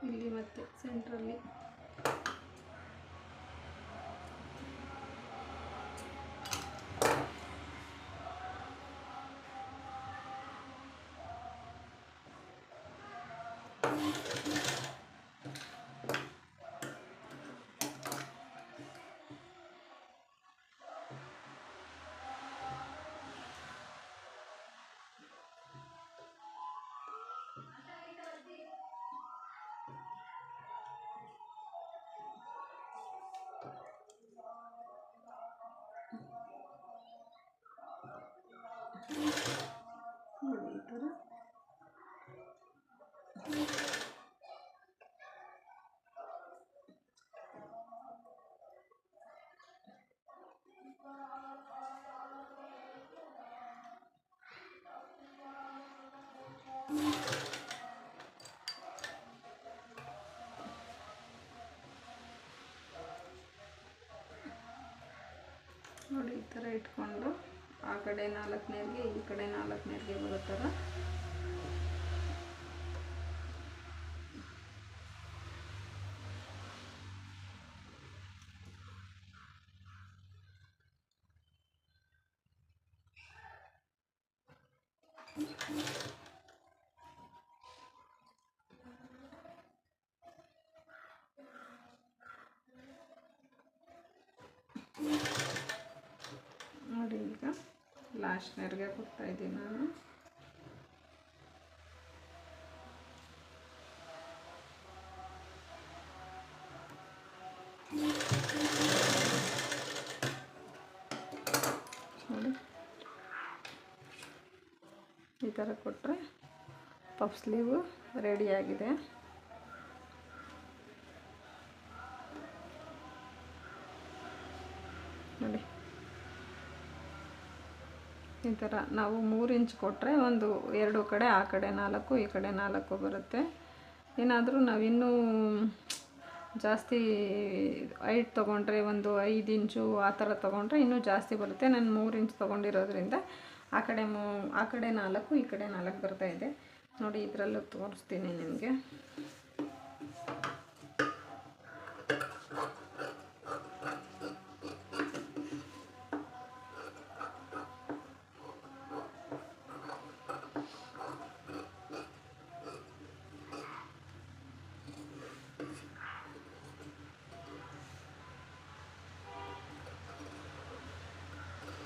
ಇಲ್ಲಿ ಮತ್ತು ಸೆಂಟ್ರಲ್ಲಿ ನೋಡಿ ಈ ಥರ ನೋಡಿ ಈ ಥರ ಇಟ್ಕೊಂಡು ಆ ಕಡೆ 4 ನೇರಿಗೆ ಈ ಕಡೆ 4 ನೇರಿಗೆ ಬರೋ ಥರ ನೋಡಿ. ಈಗ ಲಾಸ್ಟ್ ನೇರಿಗೆ ಕೊಡ್ತಾ ಇದ್ದೀನಿ ನಾನು. ನೋಡಿ ಈ ಥರ ಕೊಟ್ಟರೆ ಪಫ್ ಸ್ಲೀವು ರೆಡಿಯಾಗಿದೆ. ನೋಡಿ ಈ ಥರ ನಾವು 3 ಇಂಚ್ ಕೊಟ್ಟರೆ ಒಂದು 2 ಕಡೆ ಆ ಕಡೆ 4 ಈ ಕಡೆ 4 ಬರುತ್ತೆ. ಏನಾದರೂ ನಾವಿನ್ನೂ ಜಾಸ್ತಿ ಹೈಟ್ ತೊಗೊಂಡ್ರೆ ಒಂದು 5 ಇಂಚು ಆ ಥರ ತೊಗೊಂಡ್ರೆ ಇನ್ನೂ ಜಾಸ್ತಿ ಬರುತ್ತೆ. ನಾನು 3 ಇಂಚ್ ತೊಗೊಂಡಿರೋದ್ರಿಂದ ಆ ಕಡೆ 4 ಈ ಕಡೆ 4 ಬರ್ತಾಯಿದೆ. ನೋಡಿ ಇದರಲ್ಲೂ ತೋರಿಸ್ತೀನಿ ನಿಮಗೆ.